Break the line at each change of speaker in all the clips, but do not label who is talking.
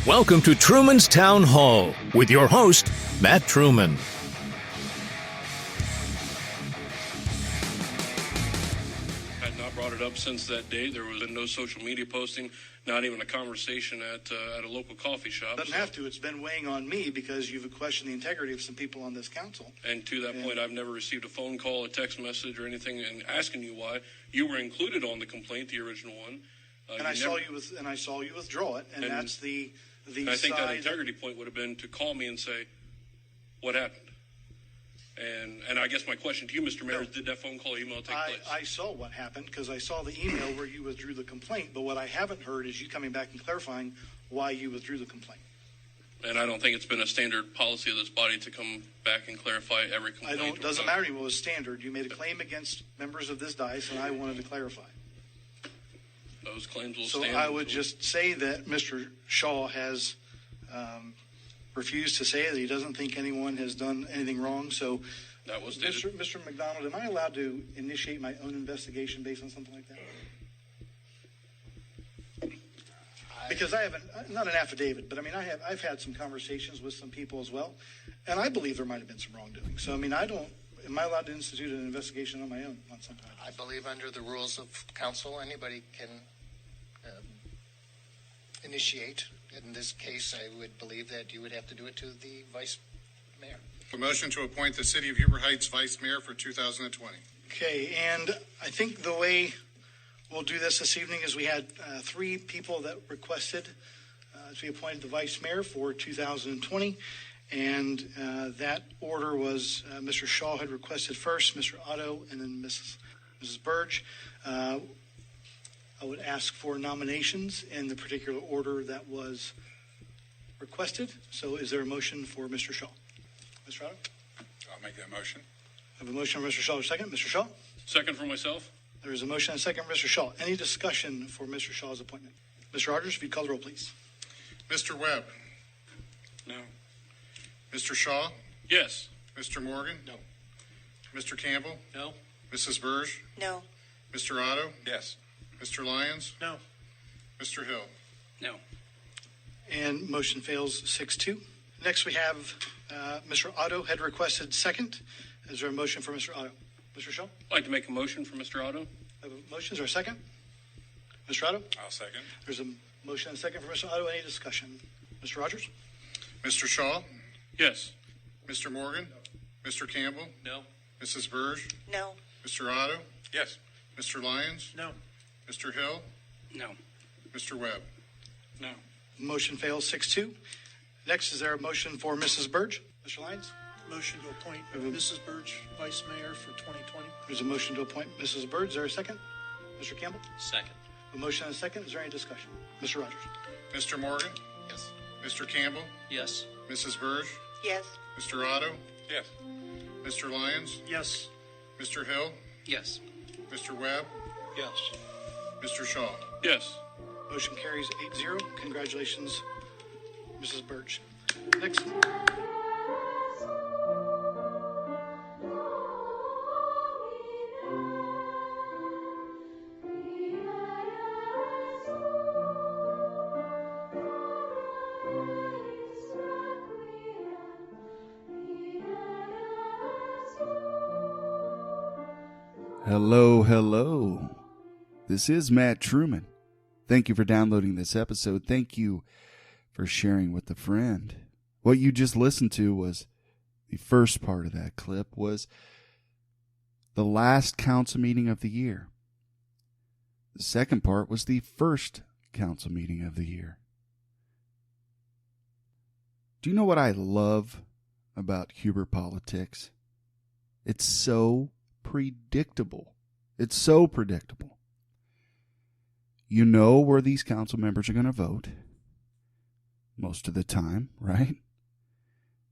Welcome to Truman's Town Hall with your host, Matt Truman.
I'd not brought it up since that date. There was no social media posting, not even a conversation at a local coffee shop.
Doesn't have to. It's been weighing on me because you've questioned the integrity of some people on this council.
And to that point, I've never received a phone call, a text message, or anything, and asking you why. You were included on the complaint, the original one.
And I saw you withdraw it, and that's the
I think
side
that integrity point would have been to call me and say, what happened? And I guess my question to you, Mr. Mayor, is did that phone call email take place?
I saw what happened because I saw the email where you withdrew the complaint, but what I haven't heard is you coming back and clarifying why you withdrew the complaint.
And I don't think it's been a standard policy of this body to come back and clarify every complaint.
Doesn't matter to me what was standard. You made a claim against members of this dais, and I wanted to clarify.
Those claims will
So
stand.
I would just say that Mr. Shaw has refused to say that he doesn't think anyone has done anything wrong. So,
that was stated.
Mr. McDonald, am I allowed to initiate my own investigation based on something like that? Because I haven't, not an affidavit, but I mean, I've had some conversations with some people as well, and I believe there might have been some wrongdoing. So, I mean, am I allowed to institute an investigation on my own on something like that?
I believe under the rules of council, anybody can initiate. In this case, I would believe that you would have to do it to the vice mayor.
A motion to appoint the City of Huber Heights Vice Mayor for 2020.
Okay, and I think the way we'll do this evening is we had three people that requested to be appointed the Vice Mayor for 2020, and that order was Mr. Shaw had requested first, Mr. Otto, and then Mrs. Burge. I would ask for nominations in the particular order that was requested. So is there a motion for Mr. Shaw? Mr. Otto?
I'll make that motion.
I have a motion for Mr. Shaw. Second, Mr. Shaw?
Second for myself.
There is a motion and a second for Mr. Shaw. Any discussion for Mr. Shaw's appointment? Mr. Rogers, if you'd call the roll, please.
Mr. Webb?
No.
Mr. Shaw?
Yes.
Mr. Morgan?
No.
Mr. Campbell?
No.
Mrs. Burge?
No.
Mr. Otto?
Yes.
Mr. Lyons?
No.
Mr. Hill?
No.
And motion fails 6-2. Next we have Mr. Otto had requested second. Is there a motion for Mr. Otto? Mr. Shaw?
I'd like to make a motion for Mr. Otto.
I have a motion. Is there a second? Mr. Otto?
I'll second.
There's a motion and a second for Mr. Otto. Any discussion? Mr. Rogers?
Mr. Shaw?
Yes.
Mr. Morgan? Mr. Campbell?
No.
Mrs. Burge?
No.
Mr. Otto?
Yes.
Mr. Lyons?
No.
Mr. Hill?
No.
Mr. Webb?
No.
Motion fails 6-2. Next, is there a motion for Mrs. Burge? Mr. Lyons?
Motion to appoint Mrs. Burge Vice Mayor for 2020.
There's a motion to appoint Mrs. Burge. Is there a second? Mr. Campbell?
Second.
A motion and a second. Is there any discussion? Mr. Rogers?
Mr. Morgan?
Yes.
Mr. Campbell?
Yes.
Mrs. Burge?
Yes.
Mr. Otto?
Yes.
Mr. Lyons?
Yes.
Mr. Hill?
Yes.
Mr. Webb?
Yes.
Mr. Shaw?
Yes.
Motion carries 8-0. Congratulations, Mrs. Burge. Next.
Hello. This is Matt Truman. Thank you for downloading this episode. Thank you for sharing with a friend. What you just listened to was the first part of that clip was the last council meeting of the year. The second part was the first council meeting of the year. Do you know what I love about Huber politics? It's so predictable. It's so predictable. You know where these council members are going to vote most of the time, right?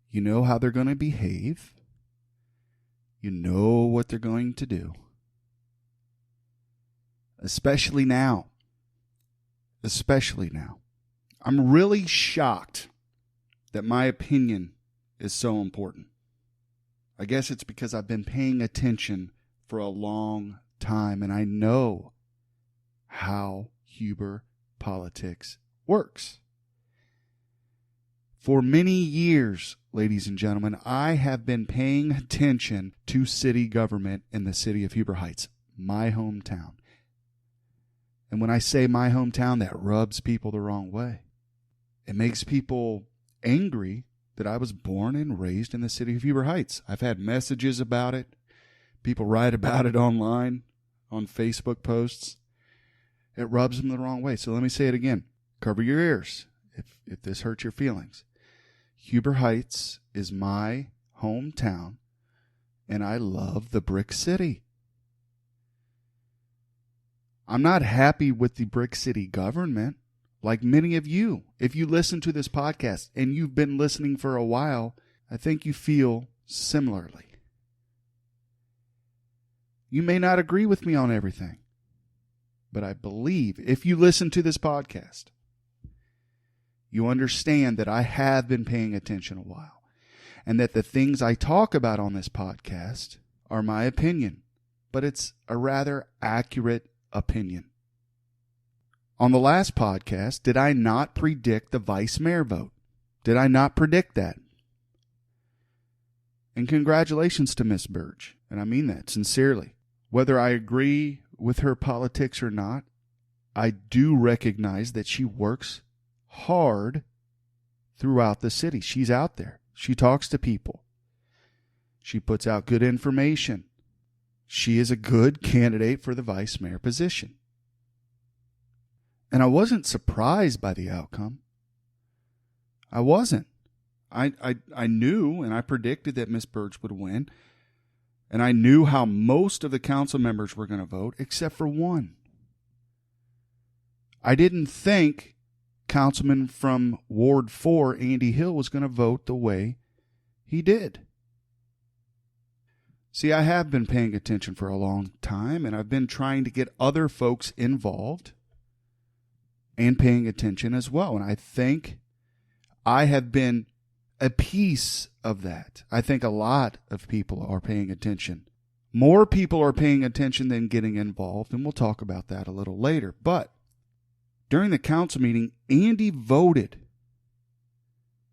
You know how they're going to behave. You know what they're going to do. Especially now. I'm really shocked that my opinion is so important. I guess it's because I've been paying attention for a long time, and I know how Huber politics works. For many years, ladies and gentlemen, I have been paying attention to city government in the city of Huber Heights, my hometown. And when I say my hometown, that rubs people the wrong way. It makes people angry that I was born and raised in the city of Huber Heights. I've had messages about it. People write about it online, on Facebook posts. It rubs them the wrong way. So let me say it again. Cover your ears if this hurts your feelings. Huber Heights is my hometown, and I love the Brick City. I'm not happy with the Brick City government, like many of you. If you listen to this podcast and you've been listening for a while, I think you feel similarly. You may not agree with me on everything, but I believe if you listen to this podcast, you understand that I have been paying attention a while, and that the things I talk about on this podcast are my opinion, but it's a rather accurate opinion. On the last podcast, did I not predict the vice mayor vote? Did I not predict that? And congratulations to Miss Birch, and I mean that sincerely. Whether I agree with her politics or not, I do recognize that she works hard throughout the city. She's out there. She talks to people. She puts out good information. She is a good candidate for the vice mayor position. And I wasn't surprised by the outcome. I wasn't. I knew and I predicted that Miss Birch would win. And I knew how most of the council members were going to vote, except for one. I didn't think Councilman from Ward 4, Andy Hill, was going to vote the way he did. See, I have been paying attention for a long time, and I've been trying to get other folks involved and paying attention as well. And I think I have been a piece of that. I think a lot of people are paying attention. More people are paying attention than getting involved, and we'll talk about that a little later. But during the council meeting, Andy voted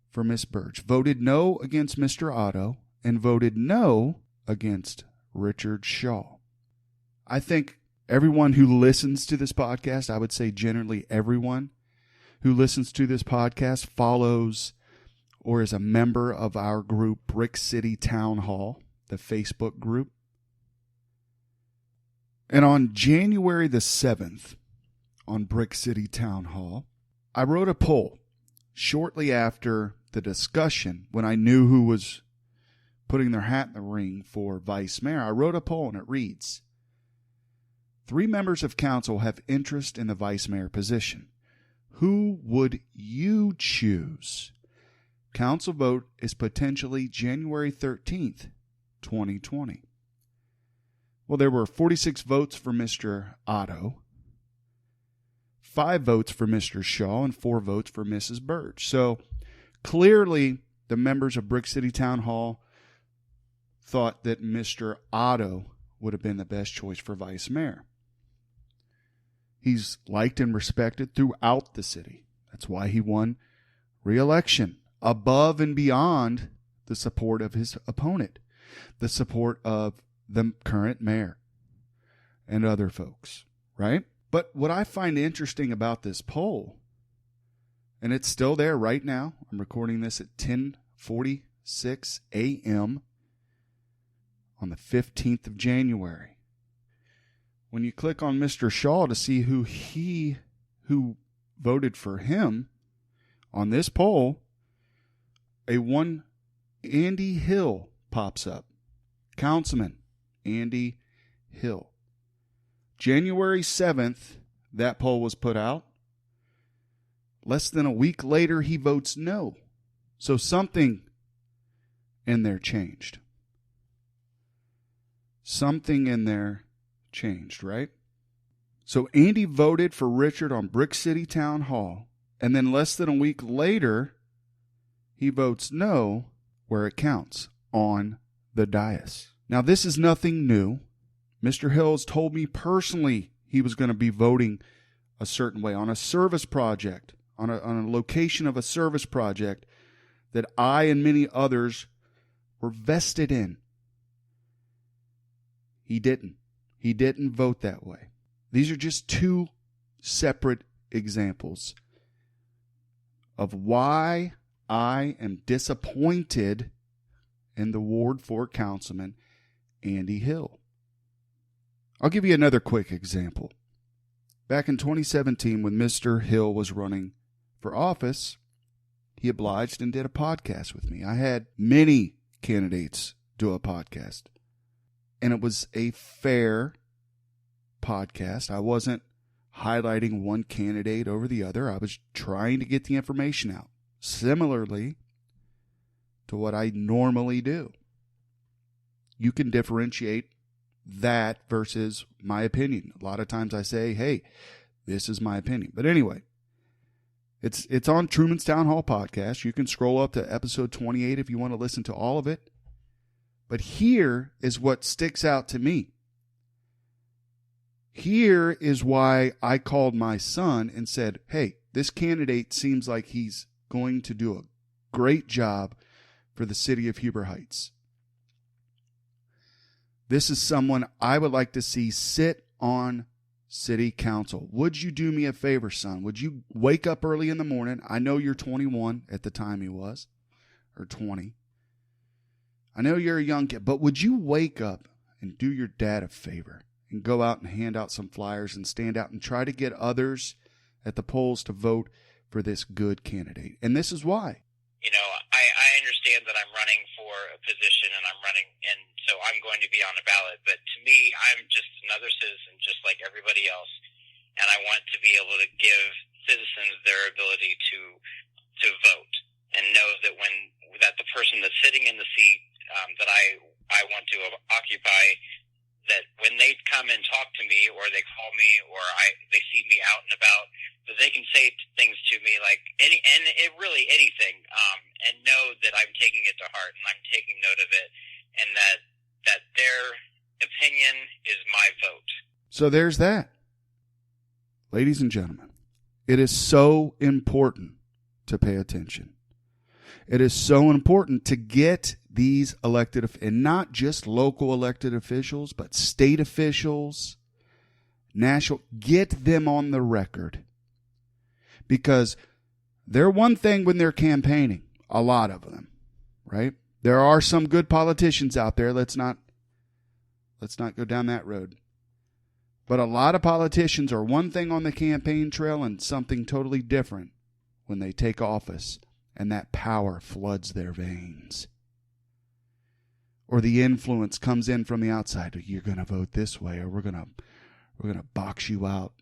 for Miss Birch, voted no against Mr. Otto, and voted no against Richard Shaw. I think everyone who listens to this podcast, I would say generally everyone who listens to this podcast follows or is a member of our group, Brick City Town Hall, the Facebook group. And on January the 7th, on Brick City Town Hall, I wrote a poll shortly after the discussion when I knew who was putting their hat in the ring for vice mayor. I wrote a poll and it reads, 3 members of council have interest in the vice mayor position. Who would you choose? Council vote is potentially January 13th, 2020. Well, there were 46 votes for Mr. Otto, 5 votes for Mr. Shaw, and 4 votes for Mrs. Birch. So clearly the members of Brick City Town Hall thought that Mr. Otto would have been the best choice for vice mayor. He's liked and respected throughout the city. That's why he won re-election, above and beyond the support of his opponent, the support of the current mayor and other folks, right? But what I find interesting about this poll, and it's still there right now, I'm recording this at 10:46 a.m. on the 15th of January. When you click on Mr. Shaw to see who voted for him on this poll, a one Andy Hill pops up. Councilman Andy Hill. January 7th, that poll was put out. Less than a week later, he votes no. So something in there changed. Something in there changed, right? So Andy voted for Richard on Brick City Town Hall, and then less than a week later, he votes no where it counts, on the dais. Now, this is nothing new. Mr. Hills told me personally he was going to be voting a certain way on a service project, on a location of a service project that I and many others were vested in. He didn't. He didn't vote that way. These are just two separate examples of why I am disappointed in the Ward 4 Councilman, Andy Hill. I'll give you another quick example. Back in 2017, when Mr. Hill was running for office, he obliged and did a podcast with me. I had many candidates do a podcast, and it was a fair podcast. I wasn't highlighting one candidate over the other. I was trying to get the information out, similarly to what I normally do. You can differentiate that versus my opinion. A lot of times I say, hey, this is my opinion. But anyway, it's on Truman's Town Hall podcast. You can scroll up to episode 28 if you want to listen to all of it. But here is what sticks out to me. Here is why I called my son and said, hey, this candidate seems like he's going to do a great job for the city of Huber Heights. This is someone I would like to see sit on city council. Would you do me a favor, son? Would you wake up early in the morning? I know you're 21 at the time he was, or 20. I know you're a young kid, but would you wake up and do your dad a favor and go out and hand out some flyers and stand out and try to get others at the polls to vote for this good candidate? And this is why.
You know, I understand that I'm running for a position and so I'm going to be on a ballot. But to me, I'm just another citizen, just like everybody else. And I want to be able to give citizens their ability to vote and know that that the person that's sitting in the seat that I want to occupy, that when they come and talk to me or they call me or they see me out and about, that they can say things to me like really anything, and know that I'm taking it to heart and I'm taking note of it, and that their opinion is my vote.
So there's that. Ladies and gentlemen, it is so important to pay attention. It is so important to get these elected, and not just local elected officials, but state officials, national, get them on the record. Because they're one thing when they're campaigning, a lot of them, right? There are some good politicians out there. Let's not go down that road. But a lot of politicians are one thing on the campaign trail and something totally different when they take office, and that power floods their veins. Or the influence comes in from the outside. You're going to vote this way, or we're going to box you out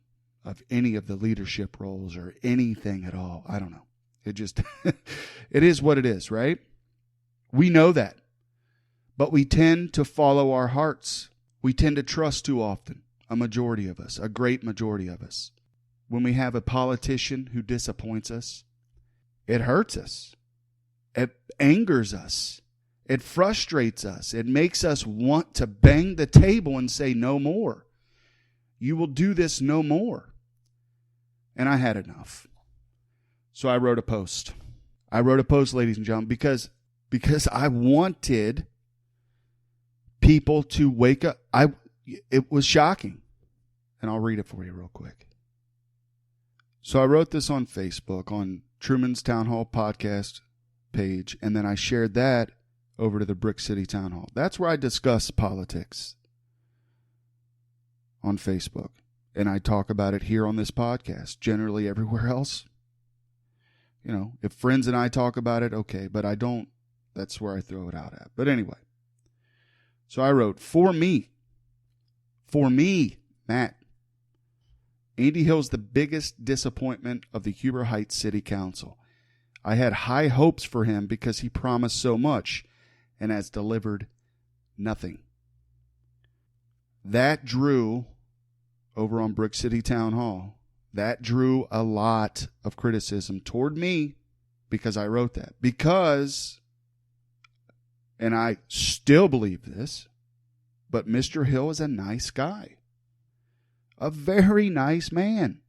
of any of the leadership roles or anything at all. I don't know. It just it is what it is, right? We know that. But we tend to follow our hearts. We tend to trust too often. A majority of us, a great majority of us. When we have a politician who disappoints us, it hurts us. It angers us. It frustrates us. It makes us want to bang the table and say, no more. You will do this no more. And I had enough. So I wrote a post. Ladies and gentlemen, because I wanted people to wake up. It was shocking. And I'll read it for you real quick. So I wrote this on Facebook, on Truman's Town Hall podcast page, and then I shared that over to the Brick City Town Hall. That's where I discuss politics on Facebook. And I talk about it here on this podcast. Generally everywhere else, if friends and I talk about it, okay, but I don't, that's where I throw it out at. But anyway, so I wrote, for me, Matt, Andy Hill's the biggest disappointment of the Huber Heights City Council. I had high hopes for him because he promised so much and has delivered nothing. That drew, over on Brick City Town Hall, that drew a lot of criticism toward me because I wrote that. Because, and I still believe this, but Mr. Hill is a nice guy. A very nice man.